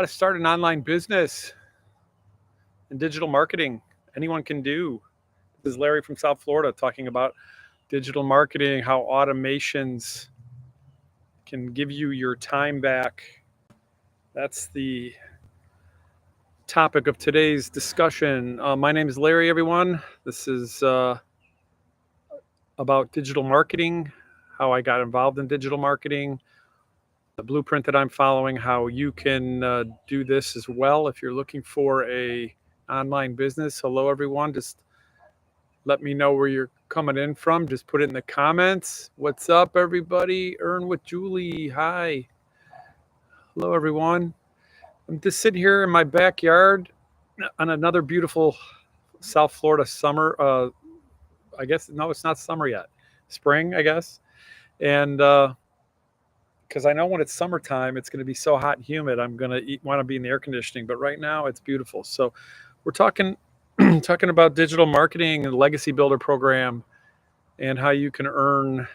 How to start an online business and digital marketing. Anyone can do. This is Larry from South Florida talking about digital marketing, how automations can give you your time back. That's the topic of today's discussion. My name is Larry, everyone. This is about digital marketing, how I got involved in digital marketing, the blueprint that I'm following, how you can do this as well if you're looking for a online business. Hello, everyone. Just let me know where you're coming in from. Just put it in the comments. What's up, everybody? Earn with Julie. Hi. Hello, everyone. I'm just sitting here in my backyard on another beautiful South Florida summer. I guess, no, it's not summer yet. Spring, I guess. And because I know when it's summertime, it's going to be so hot and humid. I'm going to want to be in the air conditioning. But right now, it's beautiful. So we're talking about digital marketing and legacy builder program and how you can earn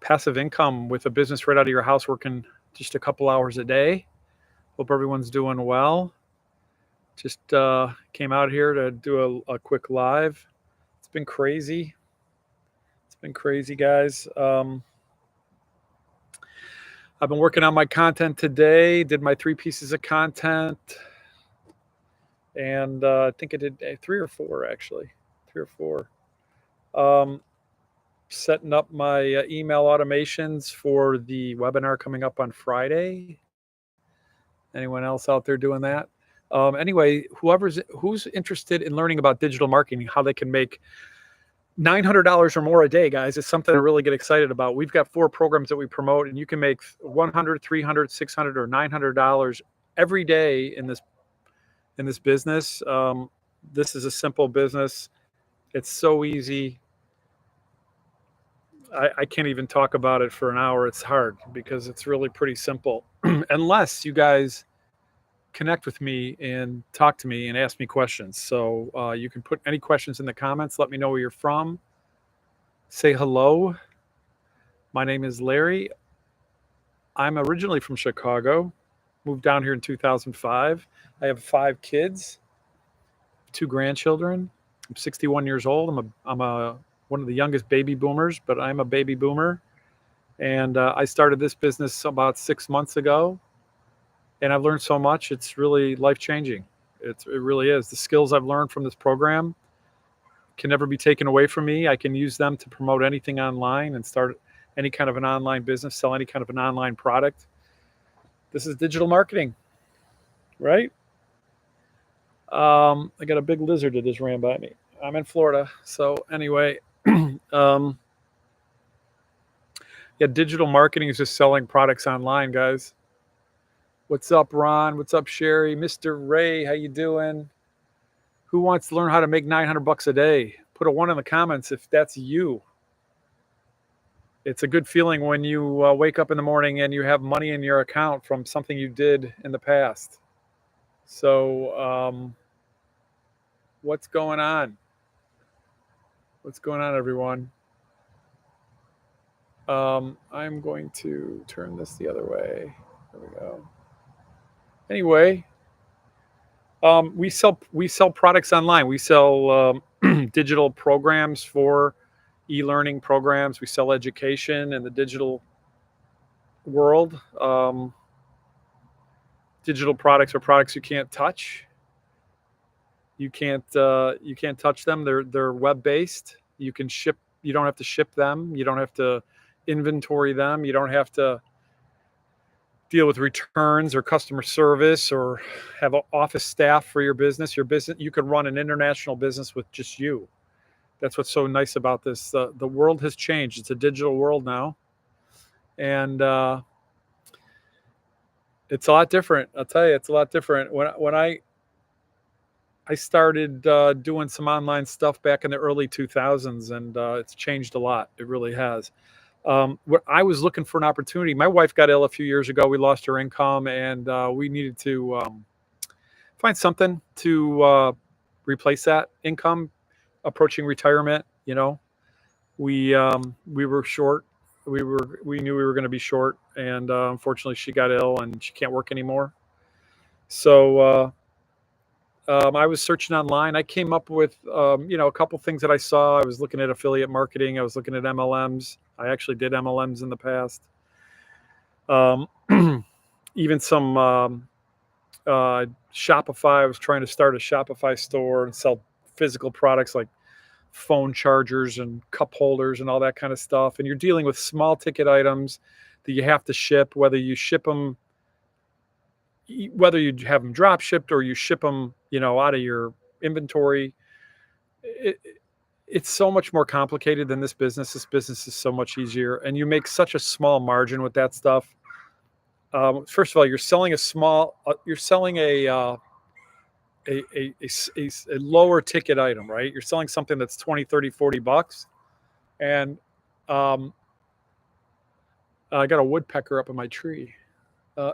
passive income with a business right out of your house working just a couple hours a day. Hope everyone's doing well. Just came out here to do a quick live. It's been crazy. It's been crazy, guys. I've been working on my content today, did my 3 pieces of content. And I think I did 3 or 4, actually. 3 or 4. Setting up my email automations for the webinar coming up on Friday. Anyone else out there doing that? Anyway, who's interested in learning about digital marketing, how they can make $900 or more a day, guys, is something to really get excited about. We've got 4 programs that we promote, and you can make $100, $300, $600, or $900 every day in this business. This is a simple business. It's so easy. I can't even talk about it for an hour. It's hard because it's really pretty simple. Unless you guys connect with me and talk to me and ask me questions. So you can put any questions in the comments. Let me know where you're from. Say hello. My name is Larry. I'm originally from Chicago. Moved down here in 2005. I have 5 kids, 2 grandchildren. I'm 61 years old. I'm one of the youngest baby boomers, but I'm a baby boomer. And I started this business about 6 months ago. And I've learned so much. It's really life-changing. It really is. The skills I've learned from this program can never be taken away from me. I can use them to promote anything online and start any kind of an online business, sell any kind of an online product. This is digital marketing, right? I got a big lizard that just ran by me. I'm in Florida. So anyway, yeah, digital marketing is just selling products online, guys. What's up, Ron? What's up, Sherry? Mr. Ray, how you doing? Who wants to learn how to make $900 a day? Put a 1 in the comments if that's you. It's a good feeling when you wake up in the morning and you have money in your account from something you did in the past. So what's going on? What's going on, everyone? I'm going to turn this the other way. There we go. Anyway, we sell products online. We sell digital programs for e-learning programs. We sell education in the digital world. Digital products are products you can't touch. You can't touch them. They're web-based. You can ship. You don't have to ship them. You don't have to inventory them. You don't have to deal with returns or customer service or have an office staff for your business. You can run an international business with just you. That's what's so nice about this. The world has changed. It's a digital world now, and it's a lot different. I'll tell you, it's a lot different. When I started doing some online stuff back in the early 2000s, and it's changed a lot. It really has. I was looking for an opportunity. My wife got ill a few years ago. We lost her income, and we needed to find something to replace that income. Approaching retirement, you know, we were short. We knew we were going to be short, and unfortunately, she got ill, and she can't work anymore. So I was searching online. I came up with a couple things that I saw. I was looking at affiliate marketing. I was looking at MLMs. I actually did MLMs in the past. Um, Even some Shopify. I was trying to start a Shopify store and sell physical products like phone chargers and cup holders and all that kind of stuff. And you're dealing with small ticket items that you have to ship, whether you have them drop shipped or you ship them, out of your inventory. It, it's so much more complicated than this business. This business is so much easier, and you make such a small margin with that stuff. First of all, you're selling a lower ticket item, right? You're selling something that's 20, 30, $40. And um, I got a woodpecker up in my tree. Uh,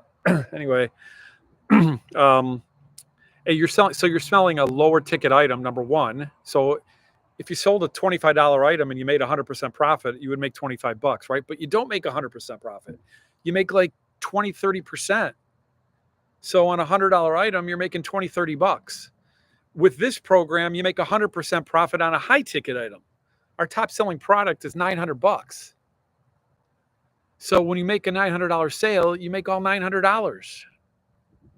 anyway, um, you're selling a lower ticket item, number one. So if you sold a $25 item and you made 100% profit, you would make $25, right? But you don't make 100% profit. You make like 20, 30%. So on a $100 item, you're making 20, $30. With this program, you make 100% profit on a high ticket item. Our top selling product is $900. So when you make a $900 sale, you make all $900.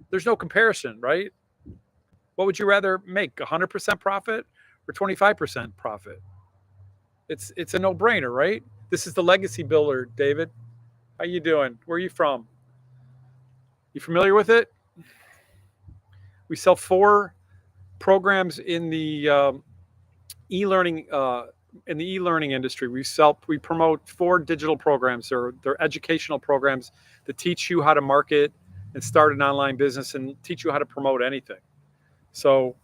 There's no comparison, right? What would you rather make, 100% profit or 25% profit? It's a no-brainer, right? This is the legacy builder, David. How you doing? Where are you from? You familiar with it? We sell 4 programs in the e-learning industry. We promote 4 digital programs. They're educational programs that teach you how to market and start an online business and teach you how to promote anything. So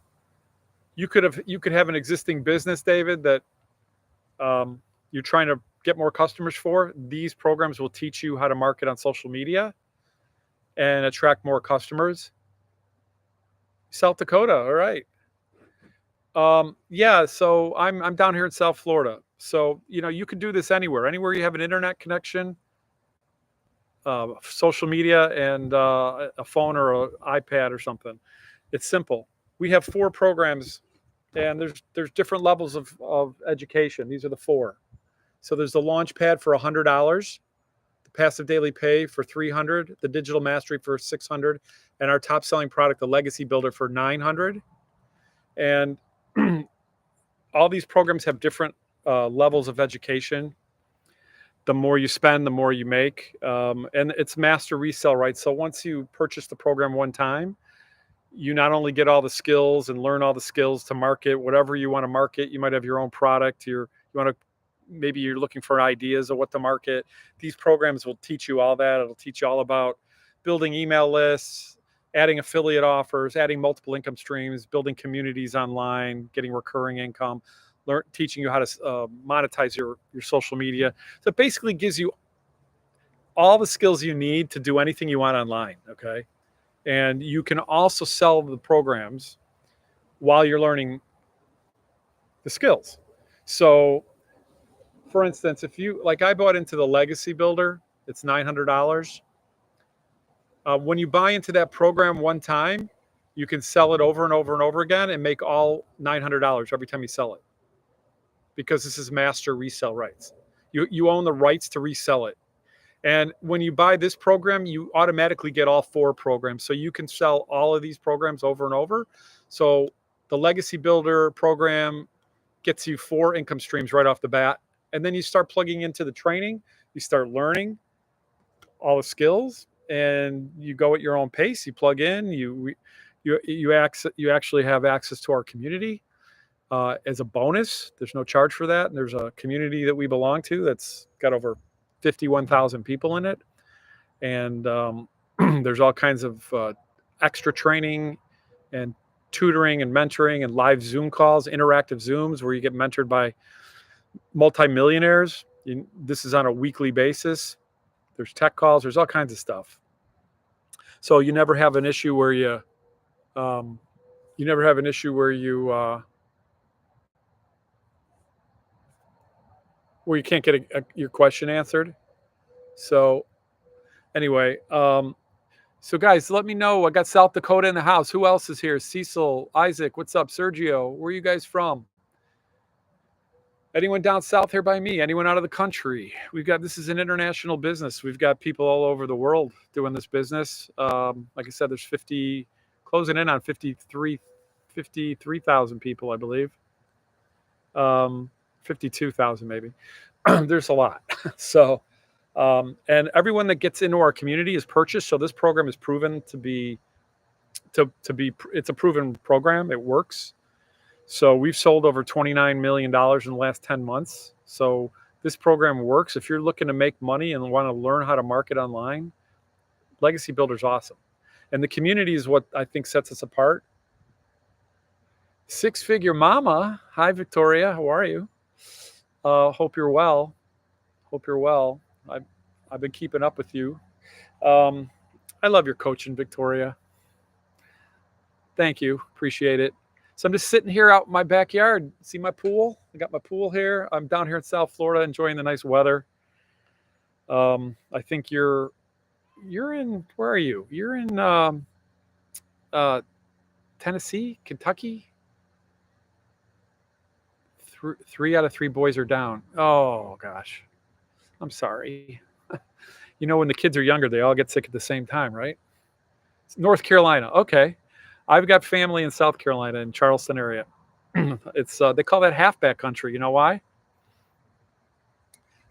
you could have an existing business, David, that you're trying to get more customers for. These programs will teach you how to market on social media and attract more customers. South Dakota, all right. Yeah, so I'm down here in South Florida. So you can do this anywhere you have an internet connection, social media, and a phone or an iPad or something. It's simple. We have 4 programs, and there's different levels of education. These are the 4. So there's the launch pad for $100, the passive daily pay for $300, the digital mastery for $600, and our top selling product, the legacy builder, for $900. And all these programs have different levels of education. The more you spend, the more you make. And it's master resell, right? So once you purchase the program one time, you not only get all the skills and learn all the skills to market whatever you want to market. You might have your own product. Maybe you're looking for ideas of what to market. These programs will teach you all that. It'll teach you all about building email lists, adding affiliate offers, adding multiple income streams, building communities online, getting recurring income, teaching you how to monetize your social media. So it basically gives you all the skills you need to do anything you want online, okay? And you can also sell the programs while you're learning the skills. So, for instance, I bought into the Legacy Builder, it's $900. When you buy into that program one time, you can sell it over and over and over again and make all $900 every time you sell it, because this is master resell rights. You own the rights to resell it. And when you buy this program, you automatically get all 4 programs. So you can sell all of these programs over and over. So the Legacy Builder program gets you 4 income streams right off the bat. And then you start plugging into the training. You start learning all the skills, and you go at your own pace. You plug in. You actually have access to our community as a bonus. There's no charge for that. And there's a community that we belong to that's got over 51,000 people in it. And there's all kinds of extra training and tutoring and mentoring and live Zoom calls, interactive Zooms where you get mentored by multimillionaires. This is on a weekly basis. There's tech calls. There's all kinds of stuff. So you never have an issue where um, you never have an issue where you can't get your question answered. So anyway, So, guys, let me know. I got South Dakota in the house. Who else is here? Cecil, Isaac, what's up? Sergio, where are you guys from? Anyone down south here by me? Anyone out of the country? We've got this is an international business. We've got people all over the world doing this business. Like I said, there's 50, closing in on 53,000 people, I believe. 52,000 maybe. There's a lot. So, and everyone that gets into our community is purchased. So this program is proven to be it's a proven program. It works. So we've sold over $29 million in the last 10 months. So this program works. If you're looking to make money and want to learn how to market online, Legacy Builder's awesome. And the community is what I think sets us apart. Six-figure mama. Hi, Victoria. How are you? Hope you're well. Hope you're well. I've been keeping up with you. I love your coaching, Victoria. Thank you. Appreciate it. So I'm just sitting here out in my backyard. See my pool? I got my pool here. I'm down here in South Florida enjoying the nice weather. I think you're in, where are you? You're in Tennessee, Kentucky? Three out of three boys are down. Oh, gosh. I'm sorry. You know, when the kids are younger, they all get sick at the same time, right? North Carolina. Okay. I've got family in South Carolina in Charleston area. It's they call that halfback country. You know why?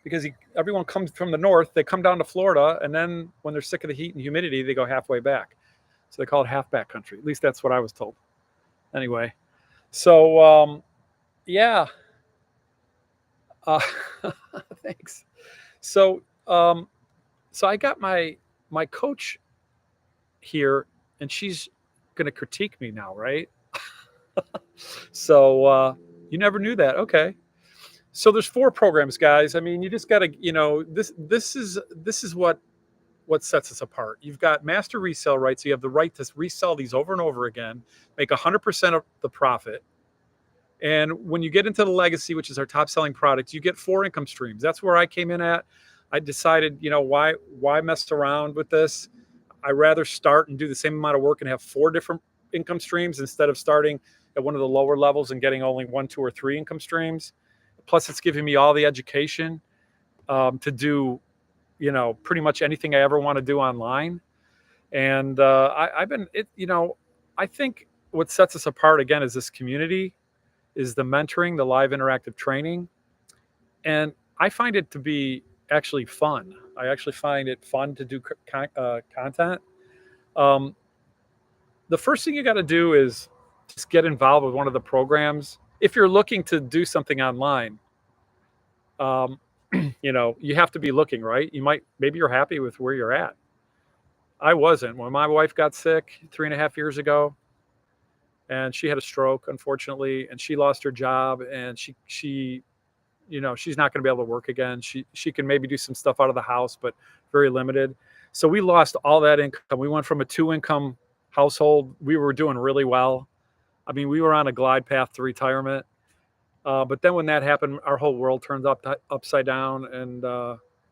Because everyone comes from the north, they come down to Florida, and then when they're sick of the heat and humidity, they go halfway back. So they call it halfback country. At least that's what I was told. Anyway, so yeah. Uh, thanks. So so I got my coach here, and she's going to critique me now, right? So you never knew that. Okay. So there's 4 programs, guys. I mean, you just got to, this is what sets us apart. You've got master resale rights. So you have the right to resell these over and over again, make 100% of the profit. And when you get into the legacy, which is our top selling product, you get 4 income streams. That's where I came in at. I decided, why mess around with this? I rather start and do the same amount of work and have 4 different income streams instead of starting at one of the lower levels and getting only 1, 2, or 3 income streams. Plus, it's giving me all the education to do, pretty much anything I ever want to do online. And I've been, I think what sets us apart again is this community, is the mentoring, the live interactive training. And I find it to be actually fun. I actually find it fun to do content. The first thing you got to do is just get involved with one of the programs. If you're looking to do something online, you have to be looking, right? Maybe you're happy with where you're at. I wasn't. When my wife got sick 3.5 years ago, and she had a stroke, unfortunately, and she lost her job, and she she's not going to be able to work again. She can maybe do some stuff out of the house, but very limited. So we lost all that income. We went from a 2-income household. We were doing really well. I mean, we were on a glide path to retirement. But then when that happened, our whole world turned upside down. And,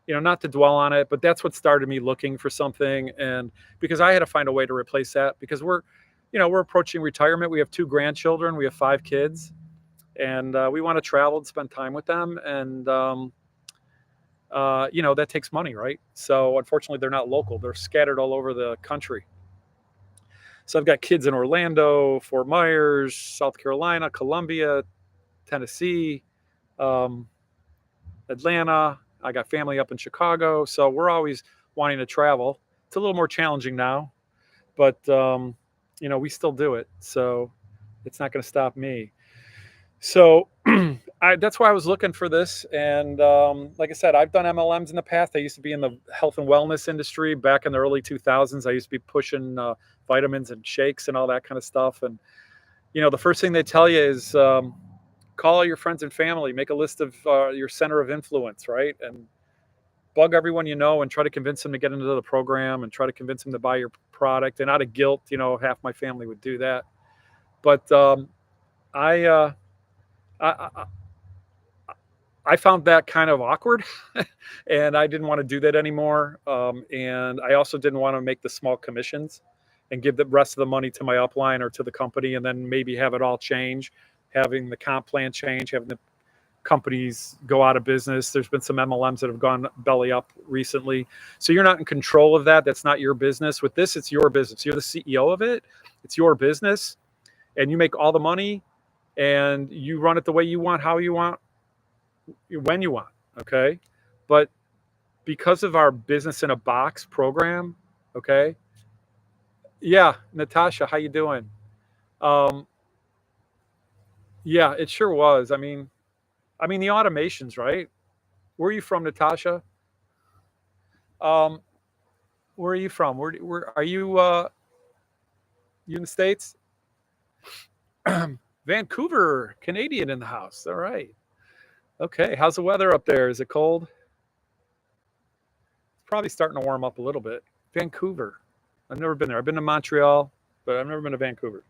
not to dwell on it, but that's what started me looking for something. And because I had to find a way to replace that, because we're approaching retirement. We have 2 grandchildren. We have 5 kids. And we want to travel and spend time with them. And, that takes money, right? So unfortunately, they're not local. They're scattered all over the country. So I've got kids in Orlando, Fort Myers, South Carolina, Columbia, Tennessee, Atlanta. I got family up in Chicago. So we're always wanting to travel. It's a little more challenging now, but, we still do it. So it's not going to stop me. So that's why I was looking for this. And like I said, I've done MLMs in the past. I used to be in the health and wellness industry back in the early 2000s. I used to be pushing vitamins and shakes and all that kind of stuff. And, the first thing they tell you is call all your friends and family, make a list of your center of influence, right? And bug everyone you know and try to convince them to get into the program and try to convince them to buy your product. And out of guilt, half my family would do that. But I I found that kind of awkward, and I didn't want to do that anymore. And I also didn't want to make the small commissions and give the rest of the money to my upline or to the company, and then maybe have it all change, having the comp plan change, having the companies go out of business. There's been some MLMs that have gone belly up recently. So you're not in control of that. That's not your business. With this, it's your business. You're the CEO of it. It's your business, and you make all the money, and you run it the way you want, how you want, when you want. Okay. But because of our business in a box program, okay. Yeah, Natasha, how you doing? Um, yeah, it sure was. I mean the automations, right? Where are you from, Natasha? Um, where are you from? Where are you? You in the States? Vancouver, Canadian in the house. All right. Okay. How's the weather up there? Is it cold? It's probably starting to warm up a little bit. Vancouver. I've never been there. I've been to Montreal, but I've never been to Vancouver.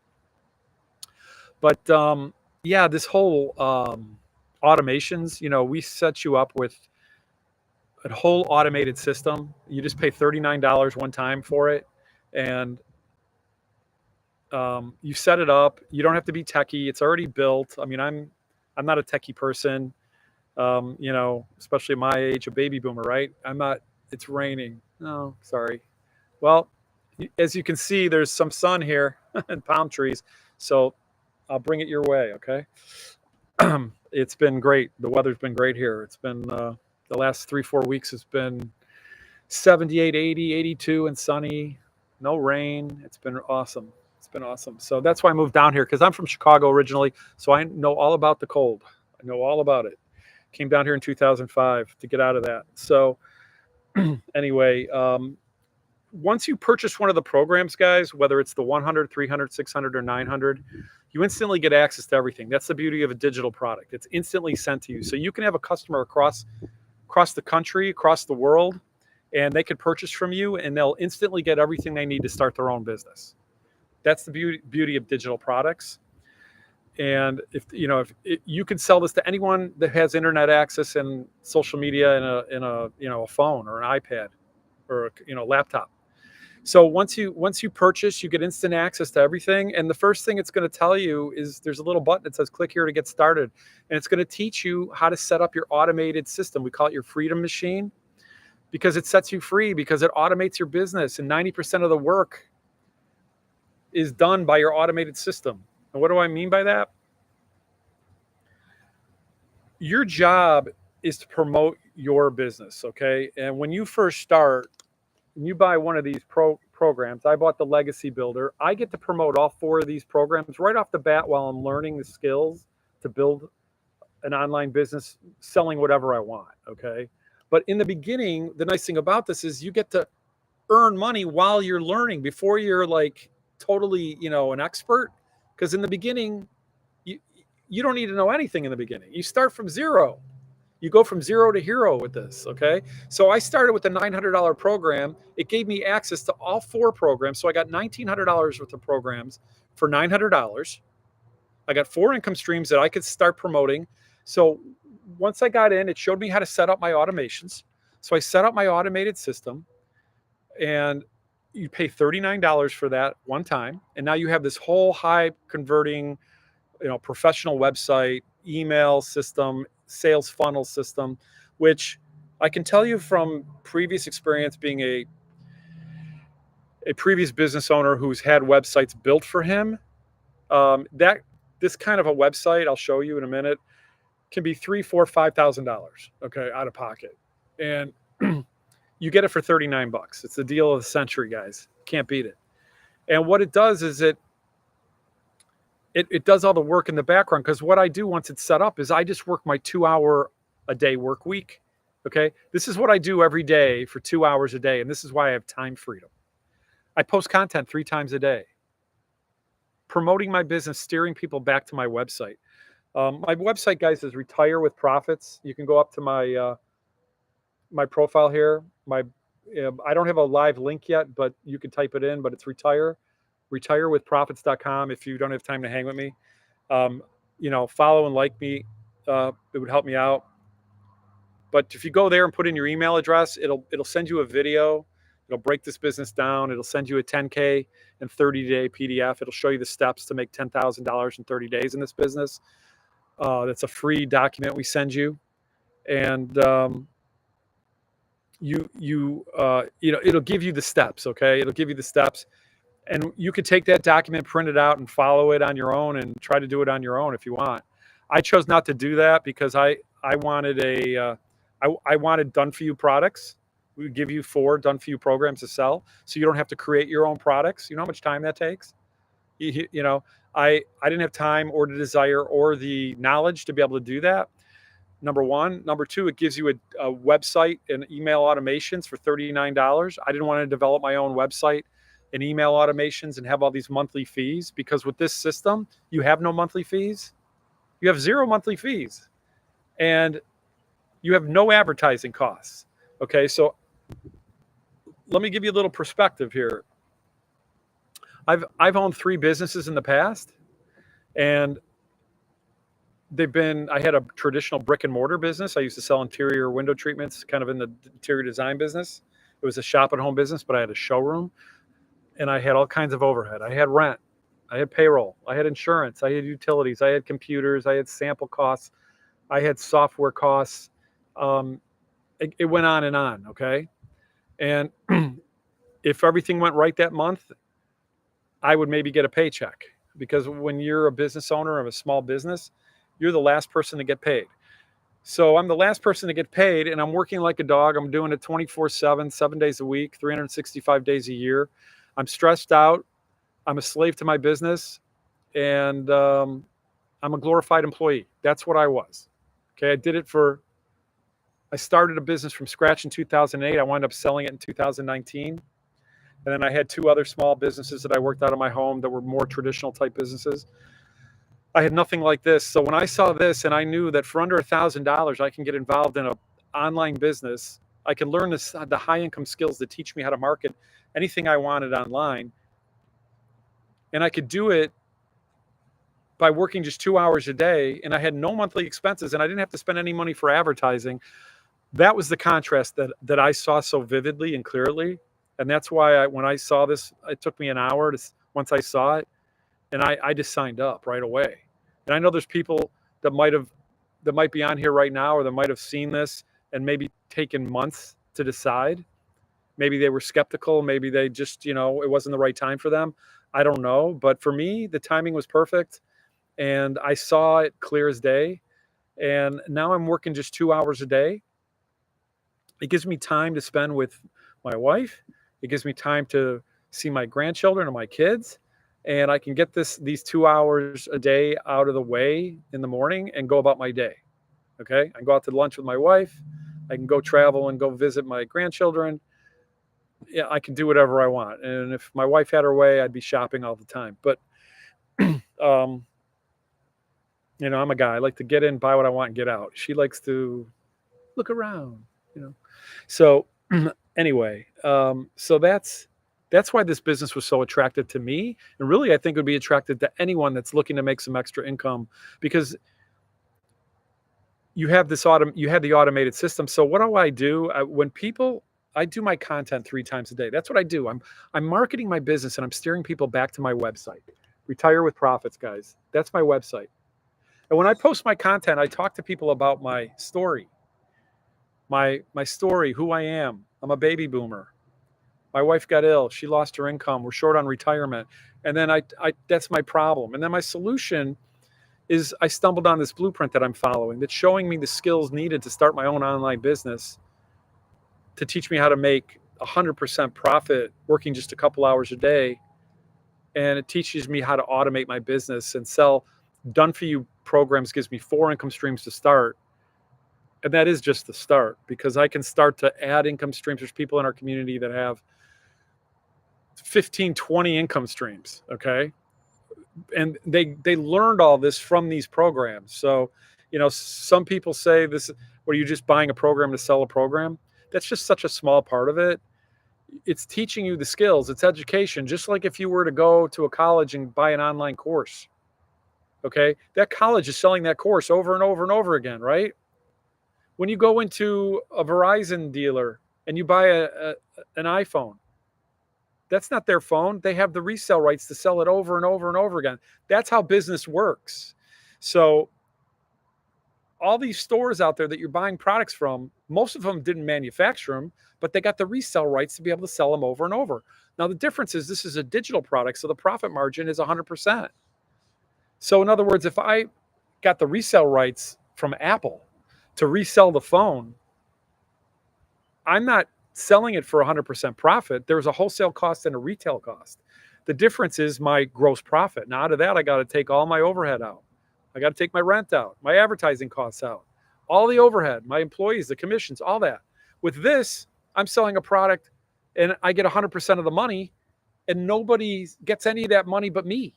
But yeah, this whole automations, we set you up with a whole automated system. You just pay $39 one time for it. And you set it up. You don't have to be techie. It's already built. I mean, I'm not a techie person. Especially my age, a baby boomer, right? I'm not. It's raining. No, sorry. Well, as you can see, there's some sun here and palm trees. So I'll bring it your way. Okay. It's been great. The weather's been great here. It's been the last 3, 4 weeks. It's been 78, 80, 82 and sunny. No rain. It's been awesome. It's been awesome. So that's why I moved down here, because I'm from Chicago originally. So I know all about the cold. I know all about it. Came down here in 2005 to get out of that. So anyway, once you purchase one of the programs, guys, whether it's the 100, 300, 600, or 900, you instantly get access to everything. That's the beauty of a digital product. It's instantly sent to you. So you can have a customer across the country, across the world, and they could purchase from you, and they'll instantly get everything they need to start their own business. That's the beauty of digital products. And if you can sell this to anyone that has internet access and social media in a phone or an iPad or laptop. So once you purchase, you get instant access to everything. And the first thing it's going to tell you is there's a little button that says click here to get started. And it's going to teach you how to set up your automated system. We call it your freedom machine, because it sets you free, because it automates your business. And 90% of the work is done by your automated system. And what do I mean by that? Your job is to promote your business, okay? And when you first start, and you buy one of these programs, I bought the Legacy Builder. I get to promote all 4 of these programs right off the bat while I'm learning the skills to build an online business, selling whatever I want, okay? But in the beginning, the nice thing about this is you get to earn money while you're learning, before you're like totally, an expert. Because in the beginning, you don't need to know anything in the beginning. You start from zero. You go from zero to hero with this, okay? So I started with a $900 program. It gave me access to all 4 programs. So I got $1,900 worth of programs for $900. I got 4 income streams that I could start promoting. So once I got in, it showed me how to set up my automations. So I set up my automated system, and you pay $39 for that one time. And now you have this whole high converting, professional website, email system, sales funnel system, which I can tell you from previous experience, being a previous business owner who's had websites built for him, that this kind of a website, I'll show you in a minute, can be $3, $4, $5,000, okay, out of pocket. And you get it for $39. It's the deal of the century, guys. Can't beat it. And what it does is it does all the work in the background, because what I do once it's set up is I just work my 2-hour a day work week. Okay. This is what I do every day for 2 hours a day. And this is why I have time freedom. I post content 3 times a day, promoting my business, steering people back to my website. My website, guys, is Retire with Profits. You can go up to my profile here. I don't have a live link yet, but you can type it in, but it's retirewithprofits.com. If you don't have time to hang with me, follow and like me. It would help me out. But if you go there and put in your email address, it'll send you a video. It'll break this business down. It'll send you a 10K and 30-day PDF. It'll show you the steps to make $10,000 in 30 days in this business. That's a free document we send you, and it'll give you the steps. Okay, it'll give you the steps, and you could take that document, print it out, and follow it on your own, and try to do it on your own if you want. I chose not to do that because I wanted I wanted done for you products. We would give you 4 done for you programs to sell, so you don't have to create your own products. You know how much time that takes. You know, I didn't have time or the desire or the knowledge to be able to do that. Number one. Number two, it gives you a website and email automations for $39. I didn't want to develop my own website and email automations and have all these monthly fees, because with this system, you have no monthly fees. You have 0 monthly fees, and you have no advertising costs. Okay, so let me give you a little perspective here. I've owned 3 businesses in the past, and I had a traditional brick and mortar business. I used to sell interior window treatments, kind of in the interior design business. It was a shop at home business, but I had a showroom, and I had all kinds of overhead. I had rent, I had payroll, I had insurance, I had utilities, I had computers, I had sample costs, I had software costs. It went on and on. Okay. And if everything went right that month, I would maybe get a paycheck, because when you're a business owner of a small business, you're the last person to get paid. So I'm the last person to get paid, and I'm working like a dog. I'm doing it 24/7, 7 days a week, 365 days a year. I'm stressed out. I'm a slave to my business, and I'm a glorified employee. That's what I was. Okay. I started a business from scratch in 2008. I wound up selling it in 2019. And then I had 2 other small businesses that I worked out of my home that were more traditional type businesses. I had nothing like this. So when I saw this, and I knew that for under $1,000, I can get involved in an online business, I can learn the high income skills that teach me how to market anything I wanted online. And I could do it by working just 2 hours a day, and I had no monthly expenses, and I didn't have to spend any money for advertising. That was the contrast that I saw so vividly and clearly. And that's why when I saw this, it took me an hour once I saw it, and I just signed up right away. And I know there's people that might be on here right now, or that might have seen this and maybe taken months to decide. Maybe they were skeptical. Maybe they just, it wasn't the right time for them. I don't know. But for me, the timing was perfect, and I saw it clear as day. And now I'm working just 2 hours a day. It gives me time to spend with my wife. It gives me time to see my grandchildren and my kids. And I can get these 2 hours a day out of the way in the morning and go about my day. Okay. I can go out to lunch with my wife. I can go travel and go visit my grandchildren. Yeah, I can do whatever I want. And if my wife had her way, I'd be shopping all the time. But, I'm a guy. I like to get in, buy what I want, and get out. She likes to look around, So anyway, so that's why this business was so attractive to me. And really, I think it would be attractive to anyone that's looking to make some extra income, because you have the automated system. So what do I do? I do my content 3 times a day. That's what I do. I'm marketing my business, and I'm steering people back to my website. Retire with Profits, guys. That's my website. And when I post my content, I talk to people about my story. My story, who I am. I'm a baby boomer. My wife got ill. She lost her income. We're short on retirement. And then that's my problem. And then my solution is I stumbled on this blueprint that I'm following that's showing me the skills needed to start my own online business, to teach me how to make 100% profit working just a couple hours a day. And it teaches me how to automate my business and sell done for you programs. Gives me 4 income streams to start. And that is just the start, because I can start to add income streams. There's people in our community that have 15, 20 income streams. Okay. And they learned all this from these programs. So, some people say this, what, are you just buying a program to sell a program? That's just such a small part of it. It's teaching you the skills. It's education. Just like if you were to go to a college and buy an online course. Okay. That college is selling that course over and over and over again, right? When you go into a Verizon dealer and you buy an iPhone, that's not their phone. They have the resale rights to sell it over and over and over again. That's how business works. So all these stores out there that you're buying products from, most of them didn't manufacture them, but they got the resale rights to be able to sell them over and over. Now, the difference is this is a digital product, so the profit margin is 100%. So in other words, if I got the resale rights from Apple to resell the phone, I'm not selling it for 100% profit. There's a wholesale cost and a retail cost. The difference is my gross profit. Now, out of that, I got to take all my overhead out. I got to take my rent out, my advertising costs out, all the overhead, my employees, the commissions, all that. With this, I'm selling a product and I get 100% of the money, and nobody gets any of that money but me.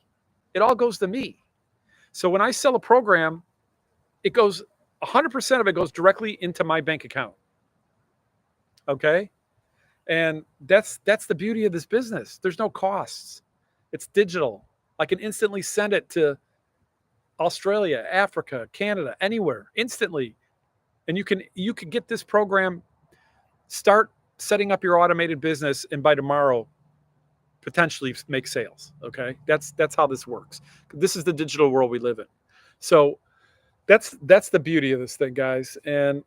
It all goes to me. So when I sell a program, it goes 100% of it goes directly into my bank account. Okay? And that's the beauty of this business. There's no costs. It's digital. I can instantly send it to Australia, Africa, Canada, anywhere, instantly. And you can get this program, start setting up your automated business, and by tomorrow potentially make sales. Okay? That's how this works. This is the digital world we live in. So that's the beauty of this thing, guys. And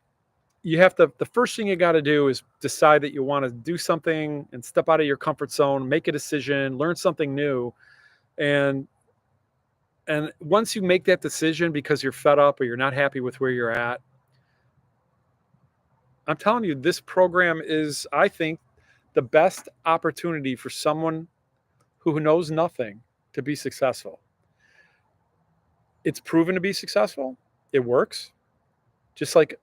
you have to, the first thing you got to do is decide that you want to do something and step out of your comfort zone, make a decision, learn something new. And once you make that decision because you're fed up or you're not happy with where you're at, I'm telling you, this program is, I think, the best opportunity for someone who knows nothing to be successful. It's proven to be successful. It works. Just like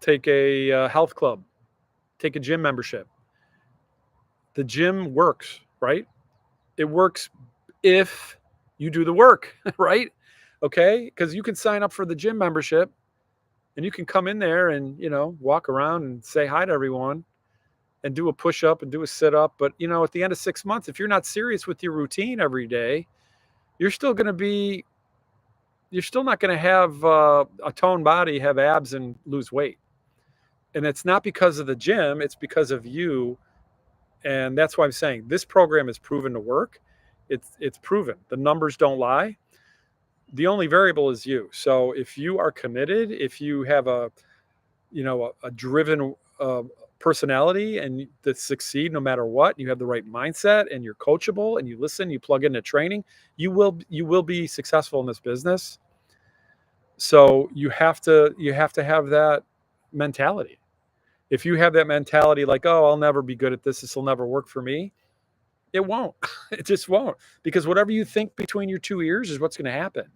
take a health club, take a gym membership. The gym works, right? It works if you do the work, right? Okay? Because you can sign up for the gym membership and you can come in there and, walk around and say hi to everyone and do a push-up and do a sit-up. But, at the end of 6 months, if you're not serious with your routine every day, you're still not going to have a toned body, have abs, and lose weight. And it's not because of the gym, it's because of you. And that's why I'm saying this program is proven to work. It's proven. The numbers don't lie. The only variable is you. So if you are committed, if you have a driven personality and to succeed no matter what, you have the right mindset and you're coachable and you listen, you plug into training, you will be successful in this business. So you have to have that mentality. If you have that mentality like, oh, I'll never be good at this, this will never work for me, it won't. It just won't. Because whatever you think between your two ears is what's going to happen.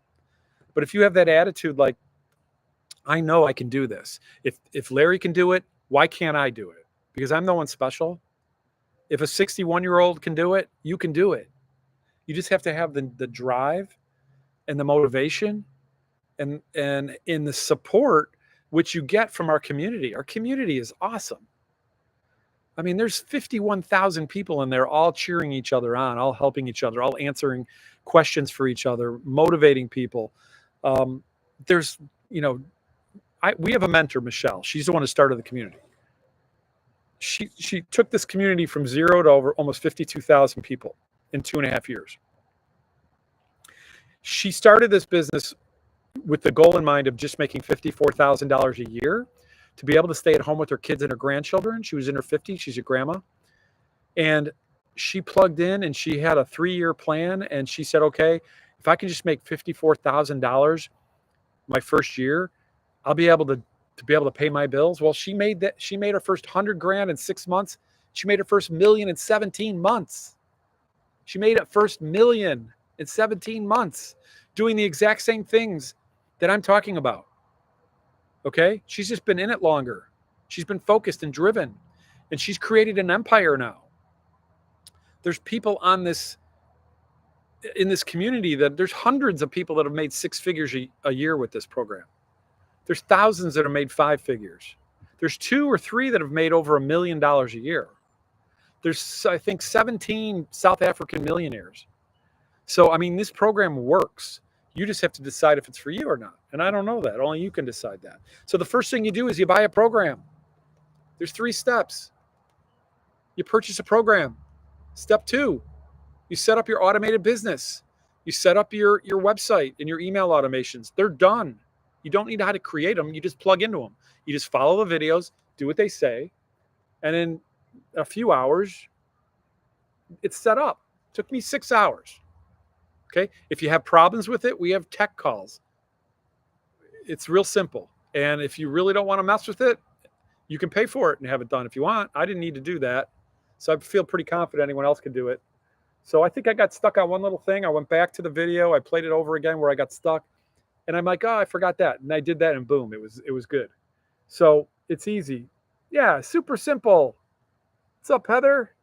But if you have that attitude like, I know I can do this. If Larry can do it, why can't I do it? Because I'm no one special. If a 61-year-old can do it, you can do it. You just have to have the drive and the motivation and in the support which you get from our community. Our community is awesome. I mean, there's 51,000 people in there all cheering each other on, all helping each other, all answering questions for each other, motivating people. There's, we have a mentor, Michelle. She's the one who started the community. She took this community from 0 to over almost 52,000 people in 2.5 years. She started this business with the goal in mind of just making $54,000 a year to be able to stay at home with her kids and her grandchildren. She was in her 50s. She's a grandma. And she plugged in and she had a 3-year plan. And she said, okay, if I can just make $54,000 my first year, I'll be able to pay my bills. Well, she made her first $100,000 in 6 months. She made her first $1 million in 17 months. She made her first $1 million in 17 months doing the exact same things that I'm talking about. Okay? She's just been in it longer. She's been focused and driven. And she's created an empire now. There's people in this community that there's hundreds of people that have made 6 figures a year with this program. There's thousands that have made 5 figures. There's 2 or 3 that have made over $1 million a year. There's, I think, 17 South African millionaires. So, I mean, this program works. You just have to decide if it's for you or not. And I don't know that. Only you can decide that. So the first thing you do is you buy a program. There's 3 steps. You purchase a program. Step 2, you set up your automated business. You set up your website and your email automations. They're done. You don't need how to create them. You just plug into them. You just follow the videos, do what they say, and in a few hours, it's set up. It took me 6 hours. Okay. If you have problems with it, we have tech calls. It's real simple. And if you really don't want to mess with it, you can pay for it and have it done if you want. I didn't need to do that. So I feel pretty confident anyone else can do it. So I think I got stuck on one little thing. I went back to the video. I played it over again where I got stuck. And I'm like, oh, I forgot that. And I did that and boom, it was good. So it's easy. Yeah, super simple. What's up, Heather?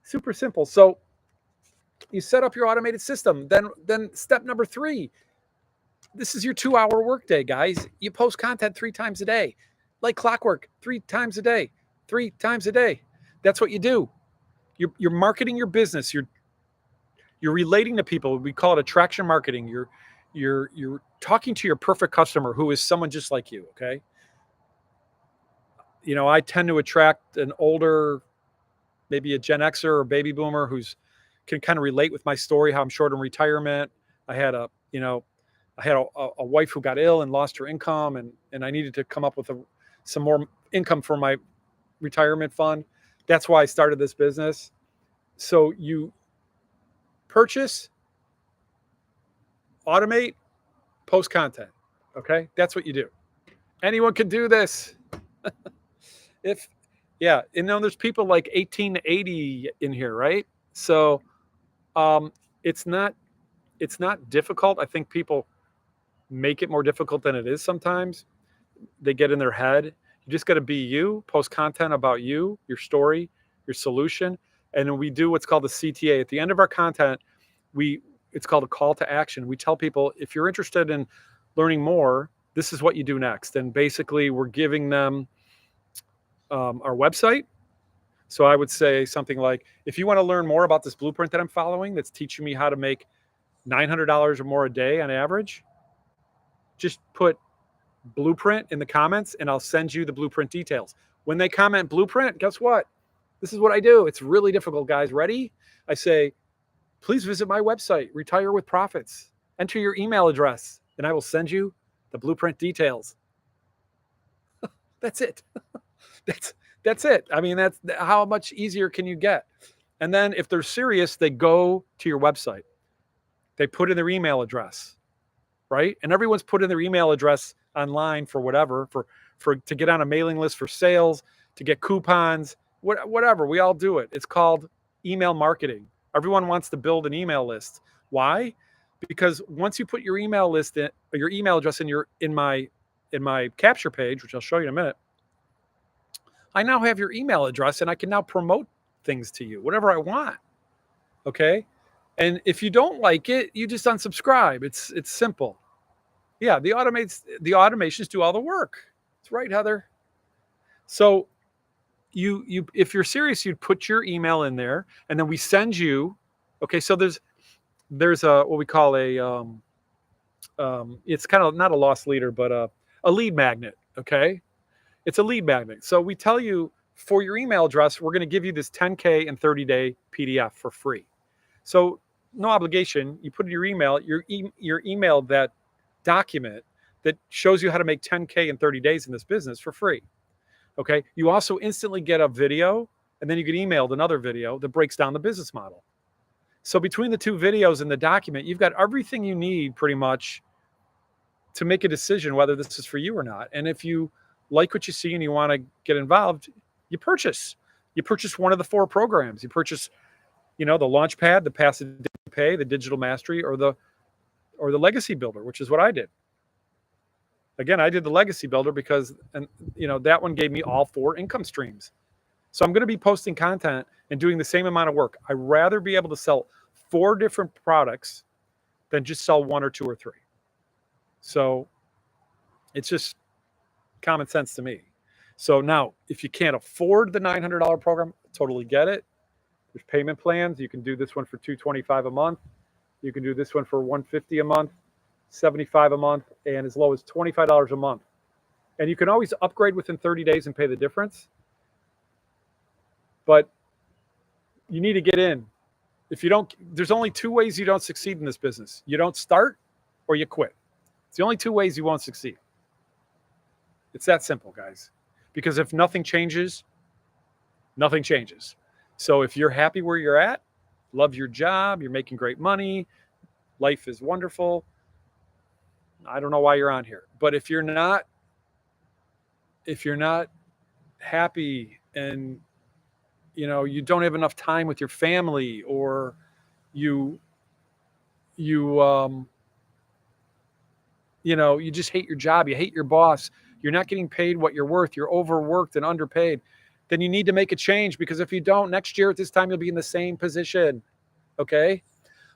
Super simple. So you set up your automated system. Then step number 3. This is your 2-hour workday, guys. You post content 3 times a day. Like clockwork, 3 times a day. 3 times a day. That's what you do. You're marketing your business. You're relating to people. We call it attraction marketing. You're talking to your perfect customer who is someone just like you, okay? You know, I tend to attract an older, maybe a Gen Xer or baby boomer who's can kind of relate with my story, how I'm short in retirement. I had a wife who got ill and lost her income, and I needed to come up with some more income for my retirement fund. That's why I started this business. So you purchase, automate, post content. Okay. That's what you do. Anyone can do this. There's people like 18 to 80 in here, right? So it's not difficult. I think people make it more difficult than it is sometimes. They get in their head. You just got to be you, post content about you, your story, your solution. And then we do what's called the CTA. At the end of our content, it's called a call to action. We tell people, if you're interested in learning more, this is what you do next. And basically, we're giving them our website. So I would say something like, if you want to learn more about this blueprint that I'm following, that's teaching me how to make $900 or more a day on average, just put blueprint in the comments and I'll send you the blueprint details. When they comment blueprint, guess what? This is what I do. It's really difficult, guys. Ready? I say, please visit my website, Retire with Profits. Enter your email address and I will send you the blueprint details. That's it. That's it. I mean, that's how much easier can you get? And then if they're serious, they go to your website. They put in their email address, right? And everyone's put in their email address online for whatever, for to get on a mailing list for sales, to get coupons, whatever. We all do it. It's called email marketing. Everyone wants to build an email list. Why? Because once you put your email list in, or your email address in my capture page, which I'll show you in a minute, I now have your email address and I can now promote things to you, whatever I want. Okay. And if you don't like it, you just unsubscribe. It's simple. Yeah. The automations do all the work. That's right, Heather. So you if you're serious, you'd put your email in there and then we send you. Okay. So there's a, what we call it's kind of not a lost leader, but a lead magnet. Okay. It's a lead magnet. So we tell you, for your email address, we're going to give you this 10K and 30-day PDF for free. So no obligation. You put in your email, your email that document that shows you how to make 10K in 30 days in this business for free. Okay. You also instantly get a video, and then you get emailed another video that breaks down the business model. So between the 2 videos and the document, you've got everything you need pretty much to make a decision whether this is for you or not. And if you like what you see and you want to get involved, you purchase one of the 4 programs. You purchase, the Launchpad, the Passive Pay, the Digital Mastery, or the Legacy Builder, which is what I did. Again, I did the Legacy Builder because, that one gave me all 4 income streams. So I'm going to be posting content and doing the same amount of work. I'd rather be able to sell 4 different products than just sell 1 or 2 or 3. So it's just common sense to me. So now, if you can't afford the $900 program, totally get it. There's payment plans. You can do this one for $225 a month. You can do this one for $150 a month. $75 a month, and as low as $25 a month. And you can always upgrade within 30 days and pay the difference. But you need to get in. If you don't, there's only two ways you don't succeed in this business. You don't start or you quit. It's the only two ways you won't succeed. It's that simple, guys. Because if nothing changes, nothing changes. So if you're happy where you're at, love your job, you're making great money, life is wonderful, I don't know why you're on here. But if you're not happy, and you don't have enough time with your family, or you just hate your job, you hate your boss, you're not getting paid what you're worth, you're overworked and underpaid, then you need to make a change, because if you don't, next year at this time, you'll be in the same position. Okay?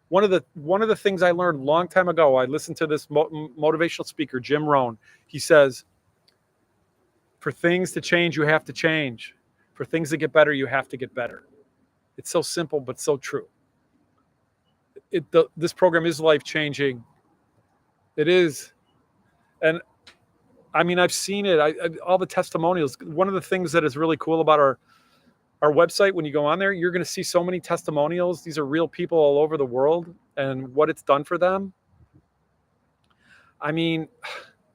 One of the things I learned a long time ago, I listened to this motivational speaker, Jim Rohn. He says, for things to change, you have to change. For things to get better, you have to get better. It's so simple, but so true. This program is life-changing. It is. And I mean, I've seen it. All the testimonials. One of the things that is really cool about our website, when you go on there, you're going to see so many testimonials. These are real people all over the world and what it's done for them. I mean,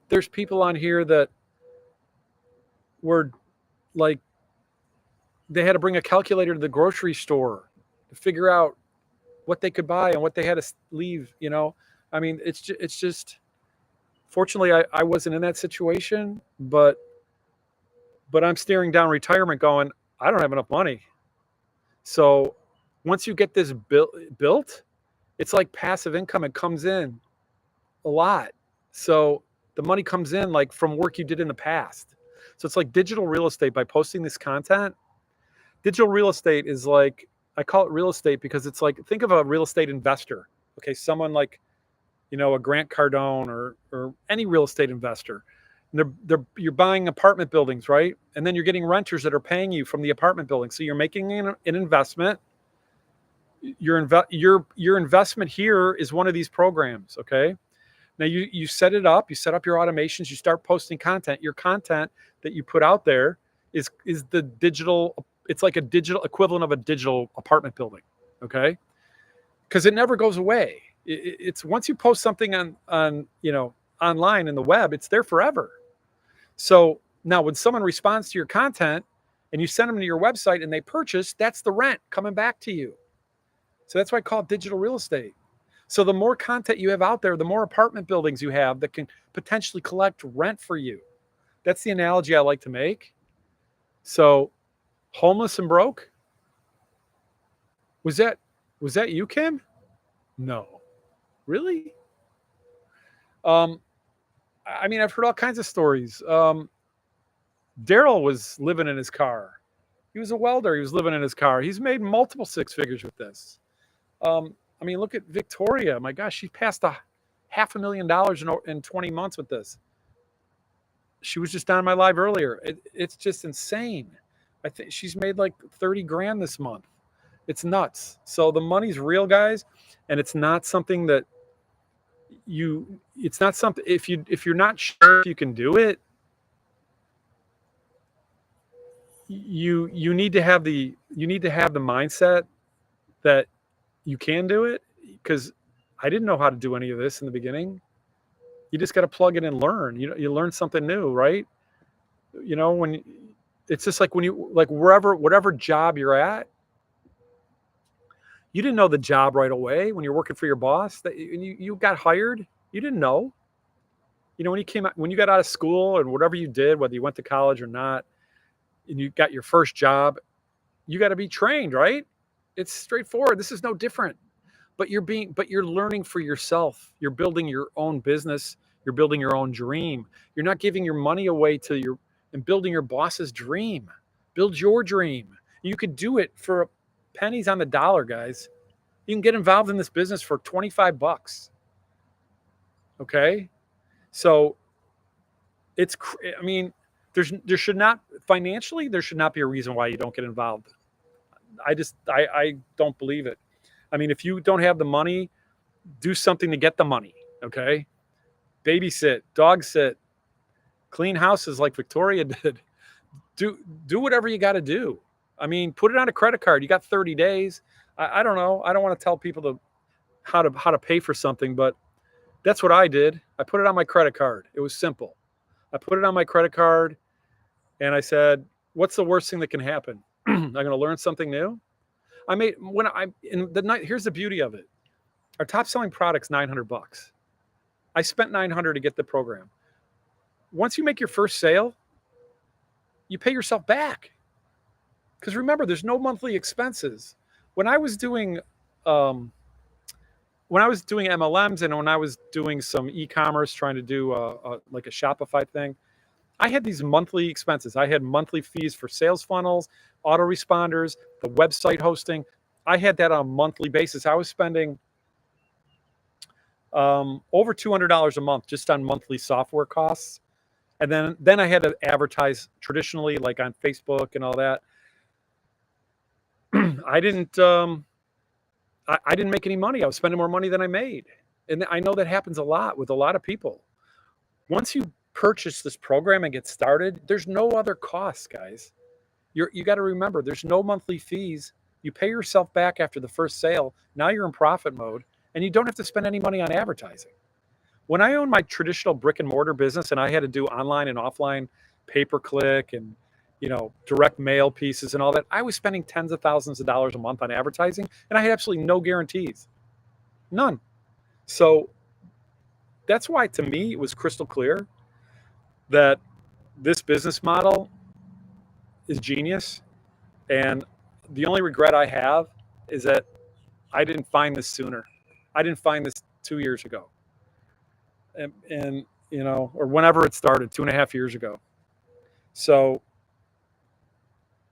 there's people on here that were like, they had to bring a calculator to the grocery store to figure out what they could buy and what they had to leave, I mean, it's just, fortunately, I wasn't in that situation, but I'm staring down retirement going, I don't have enough money. So once you get this built, it's like passive income. It comes in a lot. So the money comes in like from work you did in the past. So it's like digital real estate. By posting this content, digital real estate is like, I call it real estate because it's like, think of a real estate investor. Okay. Someone like, a Grant Cardone or any real estate investor. And you're buying apartment buildings, right? And then you're getting renters that are paying you from the apartment building. So you're making an investment. Your investment here is one of these programs. Okay. Now you set it up, you set up your automations, you start posting content. Your content that you put out there is the digital, it's like a digital equivalent of a digital apartment building. Okay. Because it never goes away. It's once you post something on online in the web, it's there forever. So now when someone responds to your content and you send them to your website and they purchase, that's the rent coming back to you. So that's why I call it digital real estate. So the more content you have out there, the more apartment buildings you have that can potentially collect rent for you. That's the analogy I like to make. So homeless and broke? Was that you, Kim? No. Really? I mean, I've heard all kinds of stories. Daryl was living in his car. He was a welder. He was living in his car. He's made multiple six figures with this. I mean, look at Victoria. My gosh, she passed $500,000 in 20 months with this. She was just on my live earlier. It's just insane. I think she's made like 30 grand this month. It's nuts. So the money's real, guys, and it's not something that it's not something, if you're not sure if you can do it, you need to have the mindset that you can do it, because I didn't know how to do any of this in the beginning. You just got to plug it and learn. You learn something new, right? When it's just like when you, like, whatever job you're at, you didn't know the job right away when you're working for your boss that you got hired. You didn't know. When you got out of school and whatever you did, whether you went to college or not, and you got your first job, you got to be trained, right? It's straightforward. This is no different. But you're learning for yourself. You're building your own business. You're building your own dream. You're not giving your money away and building your boss's dream. Build your dream. You could do it for pennies on the dollar, guys. You can get involved in this business for $25. Okay? So I mean, there should not be a reason why you don't get involved. I don't believe it. I mean, if you don't have the money, do something to get the money. Okay. babysit, dog sit, clean houses like Victoria did. Do whatever you got to do. I mean, put it on a credit card. You got 30 days. I don't know. I don't want to tell people how to pay for something, but that's what I did. I put it on my credit card. It was simple. I put it on my credit card and I said, what's the worst thing that can happen? I'm going to learn something new. Here's the beauty of it. Our top selling product's $900. I spent $900 to get the program. Once you make your first sale, you pay yourself back. Because remember, there's no monthly expenses. When I was doing MLMs and when I was doing some e-commerce, trying to do like a Shopify thing, I had these monthly expenses. I had monthly fees for sales funnels, autoresponders, the website hosting. I had that on a monthly basis. I was spending over $200 a month just on monthly software costs. And then I had to advertise traditionally, like on Facebook and all that. I didn't make any money. I was spending more money than I made. And I know that happens a lot with a lot of people. Once you purchase this program and get started, there's no other costs, guys. You got to remember, there's no monthly fees. You pay yourself back after the first sale. Now you're in profit mode, and you don't have to spend any money on advertising. When I owned my traditional brick and mortar business and I had to do online and offline pay-per-click and direct mail pieces and all that, I was spending tens of thousands of dollars a month on advertising, and I had absolutely no guarantees. None. So that's why, to me, it was crystal clear that this business model is genius. And the only regret I have is that I didn't find this sooner. I didn't find this 2 years ago. And or whenever it started, 2.5 years ago. So,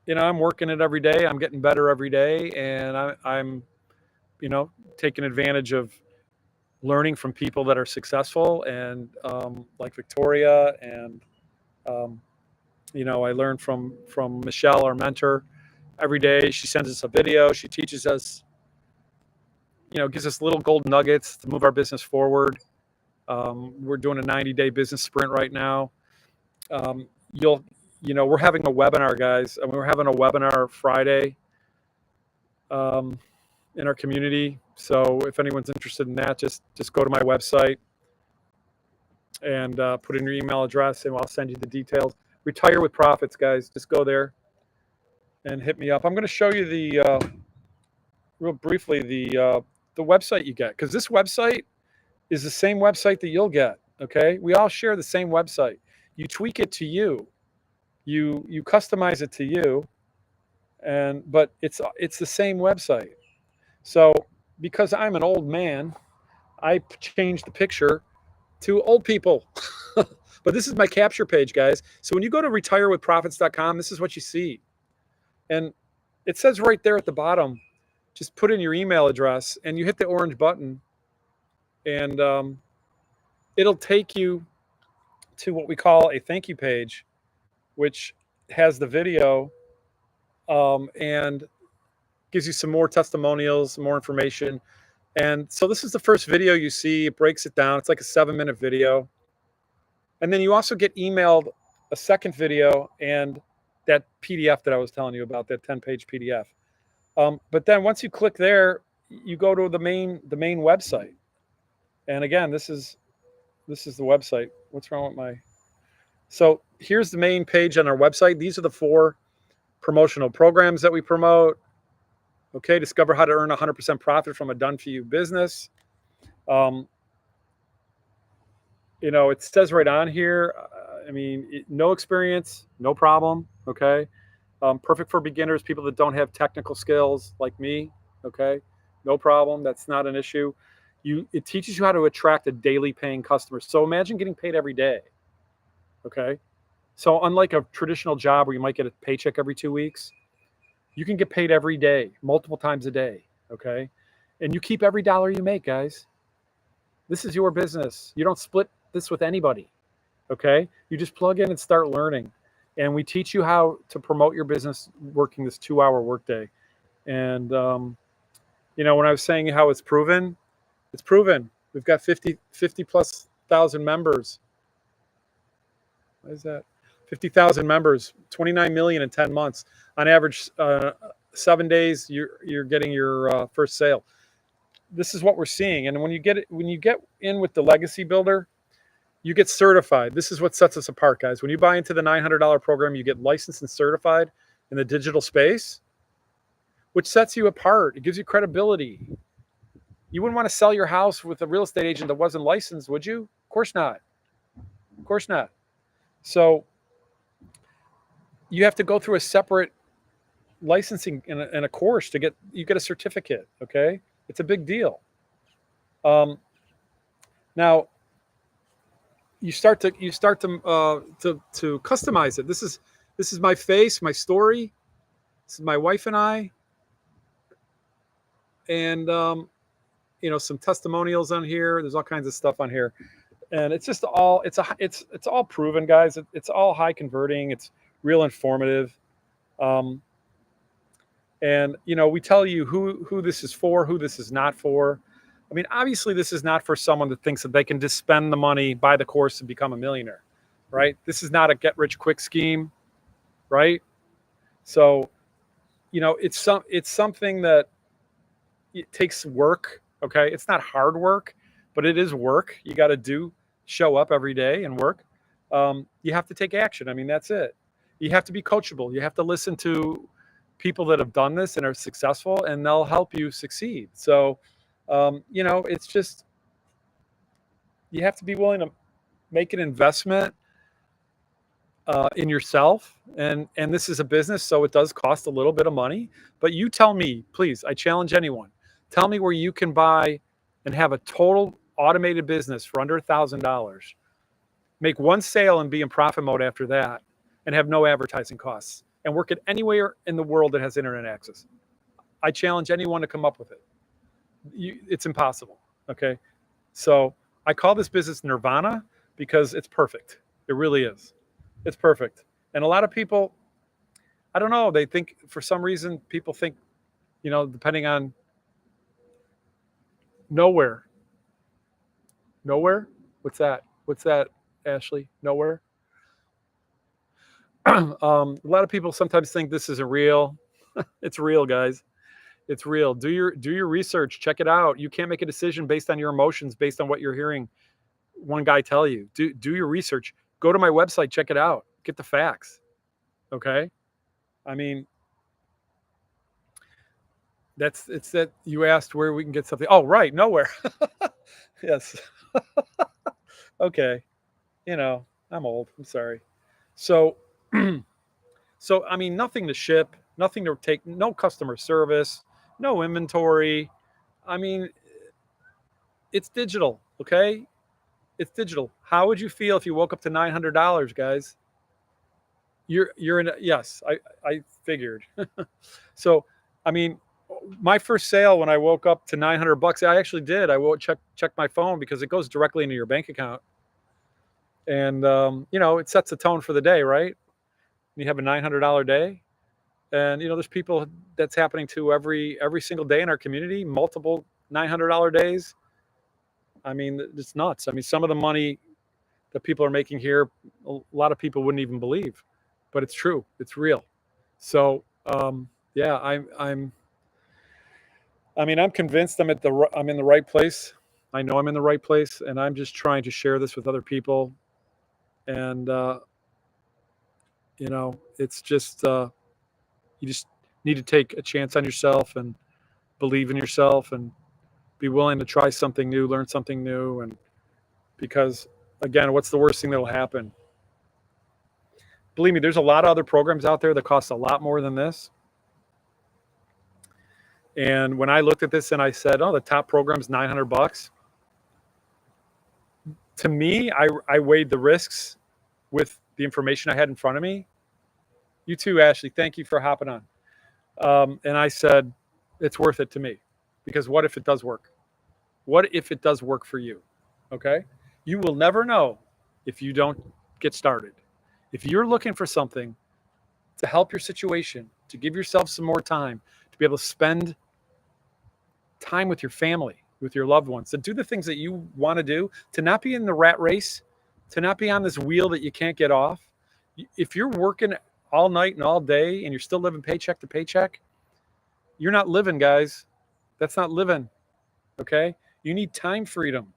I'm working it every day. I'm getting better every day. And I'm taking advantage of learning from people that are successful and like Victoria. And, I learned from Michelle, our mentor, every day. She sends us a video. She teaches us, gives us little gold nuggets to move our business forward. We're doing a 90-day business sprint right now. We're having a webinar, guys. I mean, we're having a webinar Friday in our community. So if anyone's interested in that, just go to my website and put in your email address, and I'll send you the details. Retire with Profits, guys. Just go there and hit me up. I'm going to show you real briefly the website you get, because this website is the same website that you'll get. Okay, we all share the same website. You tweak it to you. You customize it to you, but it's the same website. So because I'm an old man, I changed the picture to old people. But this is my capture page, guys. So when you go to retirewithprofits.com, this is what you see. And it says right there at the bottom, just put in your email address and you hit the orange button, and it'll take you to what we call a thank you page, which has the video and gives you some more testimonials, more information. And so this is the first video you see. It breaks it down. It's like a 7-minute video. And then you also get emailed a second video and that PDF that I was telling you about, that 10-page PDF. But then once you click there, you go to the main website. And again, this is the website. What's wrong with my... So here's the main page on our website. These are the 4 promotional programs that we promote. Okay, discover how to earn 100% profit from a done-for-you business. It says right on here, no experience, no problem, okay? Perfect for beginners, people that don't have technical skills like me, okay? No problem, that's not an issue. It teaches you how to attract a daily paying customer. So imagine getting paid every day, okay? So unlike a traditional job where you might get a paycheck every 2 weeks, you can get paid every day, multiple times a day, okay? And you keep every dollar you make, guys. This is your business. You don't split this with anybody, okay? You just plug in and start learning. And we teach you how to promote your business working this 2-hour workday. And, when I was saying how it's proven, We've got 50 plus 50,000 members. What is that? 50,000 members, 29 million in 10 months. On average, 7 days, you're getting your first sale. This is what we're seeing. And when you get in with the legacy builder, you get certified. This is what sets us apart, guys. When you buy into the $900 program, you get licensed and certified in the digital space, which sets you apart. It gives you credibility. You wouldn't want to sell your house with a real estate agent that wasn't licensed, would you? Of course not. Of course not. So you have to go through a separate licensing and a course to get a certificate. Okay, it's a big deal. Now you start to customize it. This is my face, my story. This is my wife and I, and some testimonials on here. There's all kinds of stuff on here, and it's just all it's all proven, guys. It's all high converting. It's real informative. And we tell you who this is for, who this is not for. I mean, obviously, this is not for someone that thinks that they can just spend the money, buy the course, and become a millionaire, right? This is not a get-rich-quick scheme, right? So, it's something that it takes work. Okay, it's not hard work, but it is work. You got to show up every day and work. You have to take action. I mean, that's it. You have to be coachable. You have to listen to people that have done this and are successful, and they'll help you succeed. So, it's just, you have to be willing to make an investment in yourself. And this is a business, so it does cost a little bit of money. But you tell me, please, I challenge anyone, tell me where you can buy and have a total automated business for under $1,000, make one sale and be in profit mode after that, and have no advertising costs, and work at anywhere in the world that has internet access. I challenge anyone to come up with it. It's impossible. Okay. So I call this business Nirvana because it's perfect. It really is. It's perfect. And a lot of people, I don't know, they think, for some reason, people think, depending on nowhere. What's that, Ashley? Nowhere. A lot of people sometimes think this isn't real. It's real, guys. It's real. Do your research. Check it out. You can't make a decision based on your emotions, based on what you're hearing one guy tell you. Do your research. Go to my website. Check it out. Get the facts. Okay. I mean, it's that you asked where we can get something. Oh, right. Nowhere. Yes. Okay. I'm old. I'm sorry. So, I mean, nothing to ship, nothing to take, no customer service, no inventory. I mean, it's digital. Okay. It's digital. How would you feel if you woke up to $900, guys? You're in. Yes, I figured. So, I mean, my first sale when I woke up to $900, I actually did. I will check my phone because it goes directly into your bank account, and it sets a tone for the day, right? You have a $900 day, and there's people that's happening to every single day in our community, multiple $900 days. I mean, it's nuts. I mean, some of the money that people are making here, a lot of people wouldn't even believe, but it's true. It's real. So, yeah, I'm convinced I'm in the right place. I know I'm in the right place, and I'm just trying to share this with other people. And, it's just, you just need to take a chance on yourself and believe in yourself and be willing to try something new, learn something new. And because, again, what's the worst thing that'll happen? Believe me, there's a lot of other programs out there that cost a lot more than this. And when I looked at this and I said, oh, the top program's $900. To me, I weighed the risks with the information I had in front of me. You too, Ashley. Thank you for hopping on. And I said, it's worth it to me, because what if it does work? What if it does work for you? Okay. You will never know if you don't get started. If you're looking for something to help your situation, to give yourself some more time, to be able to spend time with your family, with your loved ones, to do the things that you want to do, to not be in the rat race, to not be on this wheel that you can't get off. If you're working all night and all day and you're still living paycheck to paycheck, you're not living, guys. That's not living. Okay? You need time freedom.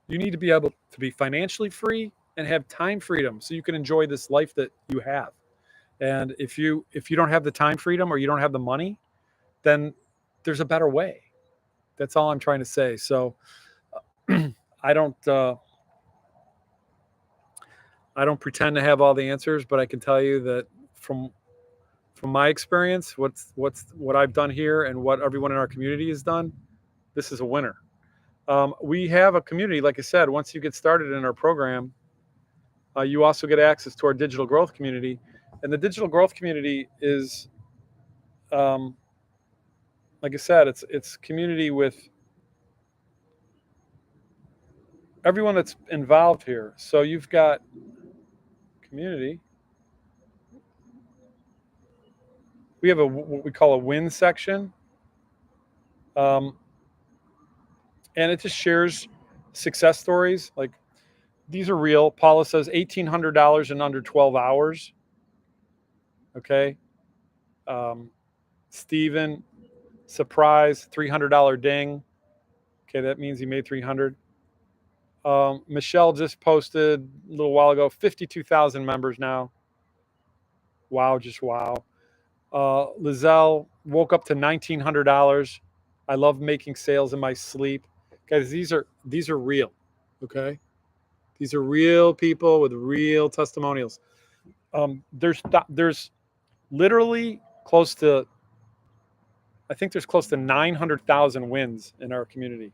You need to be able to be financially free and have time freedom so you can enjoy this life that you have. And if you don't have the time freedom or you don't have the money, then there's a better way. That's all I'm trying to say. So I don't I don't pretend to have all the answers, but I can tell you that from my experience, what I've done here and what everyone in our community has done, this is a winner. We have a community, like I said. Once you get started in our program, you also get access to our digital growth community, and the digital growth community is, like I said, it's community with everyone that's involved here. So you've got community. We have what we call a win section, um, and it just shares success stories. Like, these are real. Paula says $1,800 in under 12 hours. Okay. Steven, surprise, $300 ding. Okay, that means he made 300. Michelle just posted a little while ago, 52,000 members now. Wow, just wow. Lizelle woke up to $1,900. I love making sales in my sleep. Guys, these are real. Okay, these are real people with real testimonials. There's literally close to, I think there's close to 900,000 wins in our community.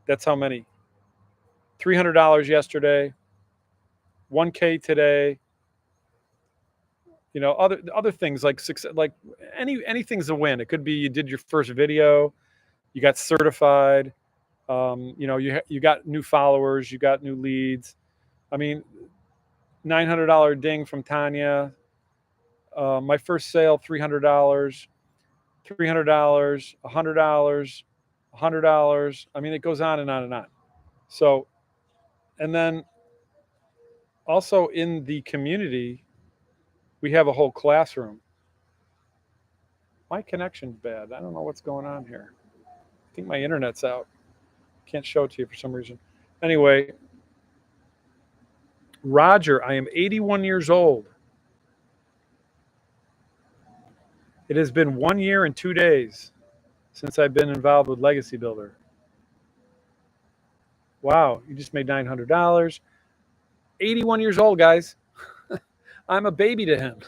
That's how many. $300 yesterday, 1K today. You know, other things like success, like anything's a win. It could be you did your first video, you got certified, you know, you got new followers, you got new leads. I mean, $900 ding from Tanya. My first sale, $300, $300, $100, $100. I mean, it goes on and on and on. So, and then also in the community, we have a whole classroom. My connection's bad. I don't know what's going on here. I think my internet's out. Can't show it to you for some reason. Anyway, Roger, I am 81 years old. It has been 1 year and 2 days since I've been involved with Legacy Builder. Wow, you just made $900. 81 years old, guys. I'm a baby to him.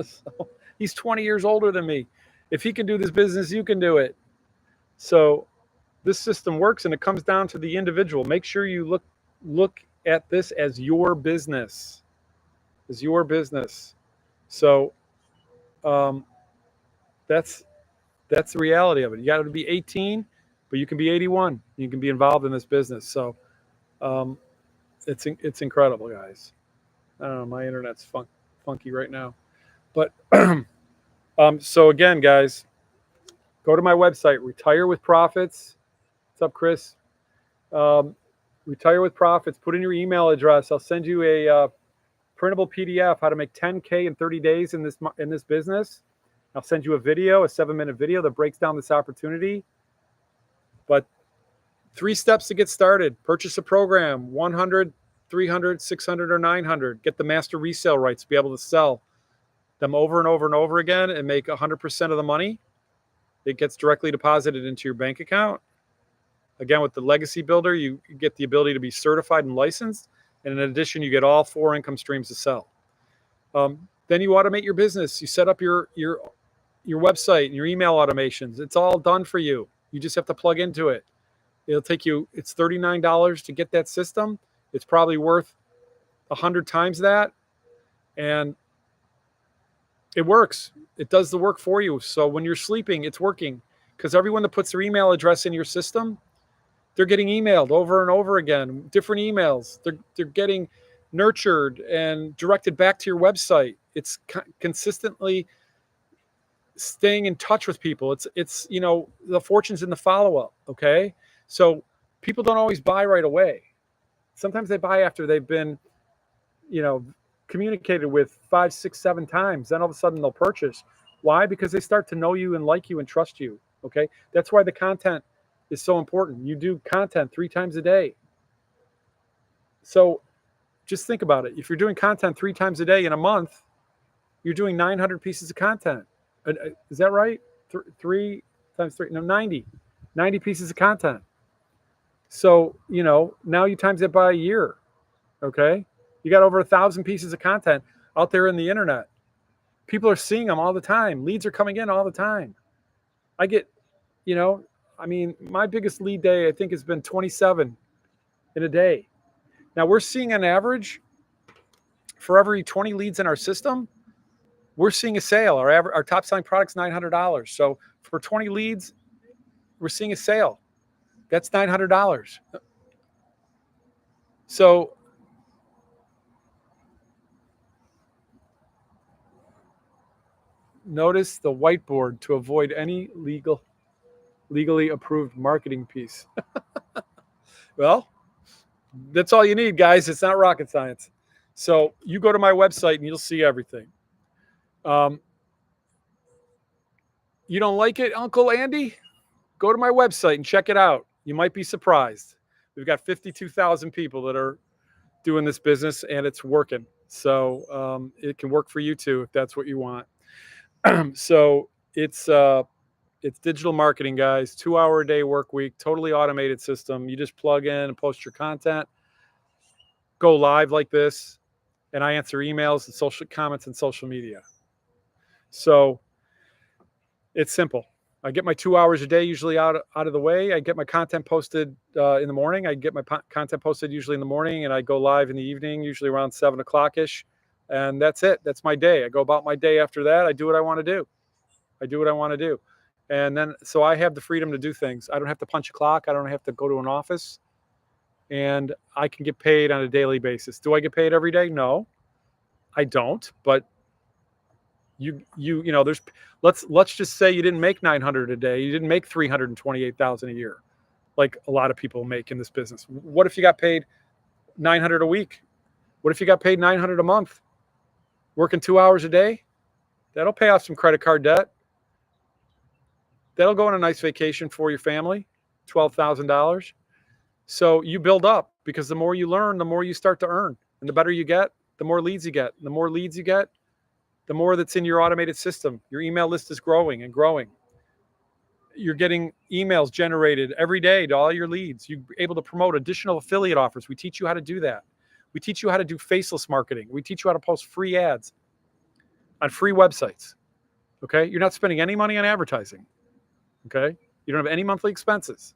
So, he's 20 years older than me. If he can do this business, you can do it. So this system works, and it comes down to the individual. Make sure you look at this as your business. As your business. So that's the reality of it. You got to be 18, but you can be 81. You can be involved in this business. So it's incredible, guys. I don't know, my internet's funky right now. But so again, guys, go to my website, Retire with Profits. What's up, Chris? Retire with Profits. Put in your email address. I'll send you a printable PDF, how to make 10K in 30 days in this business. I'll send you a video, a 7-minute video that breaks down this opportunity. But 3 steps to get started. Purchase a program, 100, 300, 600, or 900. Get the master resale rights to be able to sell them over and over and over again and make 100% of the money. It gets directly deposited into your bank account. Again, with the Legacy Builder, you get the ability to be certified and licensed. And in addition, you get all 4 income streams to sell. Then you automate your business. You set up your website and your email automations. It's all done for you. You just have to plug into it. It'll take you, it's $39 to get that system. It's probably worth 100 times that. And it works. It does the work for you. So when you're sleeping, it's working. Because everyone that puts their email address in your system, they're getting emailed over and over again, different emails. They're getting nurtured and directed back to your website. It's consistently staying in touch with people. It's you know, the fortune's in the follow-up, okay? So people don't always buy right away. Sometimes they buy after they've been, you know, communicated with 5, 6, 7 times. Then all of a sudden they'll purchase. Why? Because they start to know you and like you and trust you. Okay. That's why the content is so important. You do content 3 times a day. So just think about it. If you're doing content 3 times a day in a month, you're doing 900 pieces of content. Is that right? 3 times 3, no, 90 pieces of content. So, now you times it by a year. Okay. You got over 1,000 pieces of content out there in the internet. People are seeing them all the time. Leads are coming in all the time. I get, my biggest lead day, I think, has been 27 in a day. Now we're seeing an average for every 20 leads in our system, we're seeing a sale. Our top selling product's $900. So for 20 leads, we're seeing a sale. That's $900. So notice the whiteboard to avoid any legally approved marketing piece. Well, that's all you need, guys. It's not rocket science. So you go to my website and you'll see everything. You don't like it, Uncle Andy? Go to my website and check it out. You might be surprised. We've got 52,000 people that are doing this business and it's working. So it can work for you too if that's what you want. So it's digital marketing, guys. 2-hour a day work week, totally automated system. You just plug in and post your content, go live like this, and I answer emails and social comments and social media. So it's simple. I get my 2 hours a day usually out of the way. I get my content posted in the morning. I get my content posted usually in the morning, and I go live in the evening, usually around 7 o'clock ish. And that's it. That's my day. I go about my day after that. I do what I want to do. And then, so I have the freedom to do things. I don't have to punch a clock. I don't have to go to an office. And I can get paid on a daily basis. Do I get paid every day? No, I don't. But there's, let's just say you didn't make 900 a day. You didn't make 328,000 a year, like a lot of people make in this business. What if you got paid 900 a week? What if you got paid 900 a month? Working 2 hours a day? That'll pay off some credit card debt. That'll go on a nice vacation for your family, $12,000. So you build up, because the more you learn, the more you start to earn. And the better you get, the more leads you get. The more leads you get, the more that's in your automated system. Your email list is growing and growing. You're getting emails generated every day to all your leads. You're able to promote additional affiliate offers. We teach you how to do that. We teach you how to do faceless marketing. We teach you how to post free ads on free websites. Okay? You're not spending any money on advertising. Okay? You don't have any monthly expenses.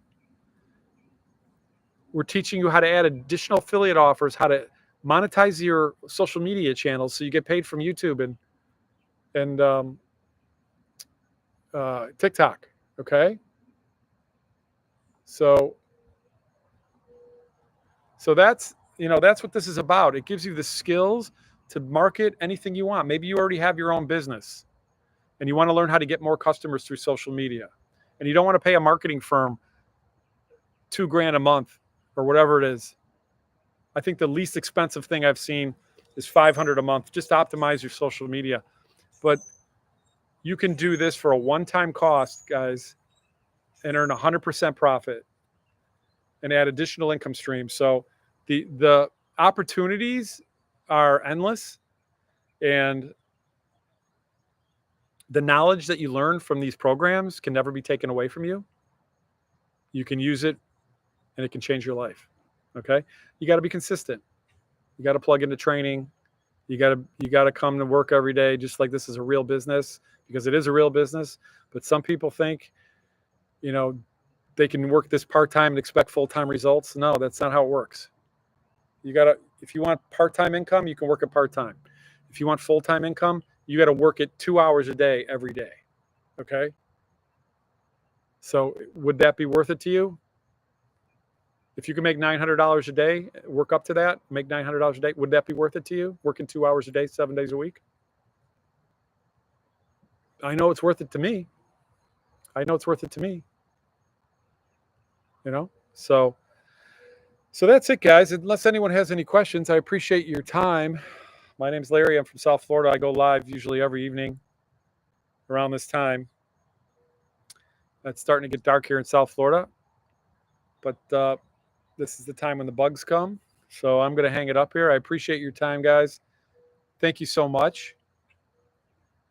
We're teaching you how to add additional affiliate offers, how to monetize your social media channels so you get paid from YouTube and TikTok. Okay? So that's what this is about. It gives you the skills to market anything you want. Maybe you already have your own business and you want to learn how to get more customers through social media, and you don't want to pay a marketing firm $2,000 a month or whatever it is. I think the least expensive thing I've seen is $500 a month just to optimize your social media. But you can do this for a one-time cost, guys, and earn 100% profit and add additional income streams. So the opportunities are endless, and the knowledge that you learn from these programs can never be taken away from you. You can use it and it can change your life. Okay? You got to be consistent. You got to plug into training. You got to come to work every day just like this is a real business, because it is a real business. But some people think, they can work this part-time and expect full-time results. No, that's not how it works. If you want part-time income, you can work it part-time. If you want full-time income, you got to work it 2 hours a day, every day. Okay? So would that be worth it to you? If you can make $900 a day, work up to that, make $900 a day, would that be worth it to you? Working 2 hours a day, 7 days a week? I know it's worth it to me. So that's it, guys. Unless anyone has any questions, I appreciate your time. My name's Larry. I'm from South Florida. I go live usually every evening around this time. It's starting to get dark here in South Florida, but this is the time when the bugs come. So I'm going to hang it up here. I appreciate your time, guys. Thank you so much.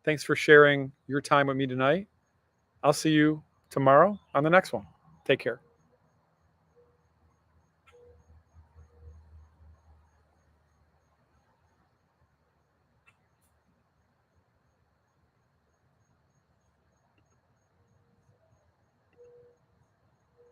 Thanks for sharing your time with me tonight. I'll see you tomorrow on the next one. Take care.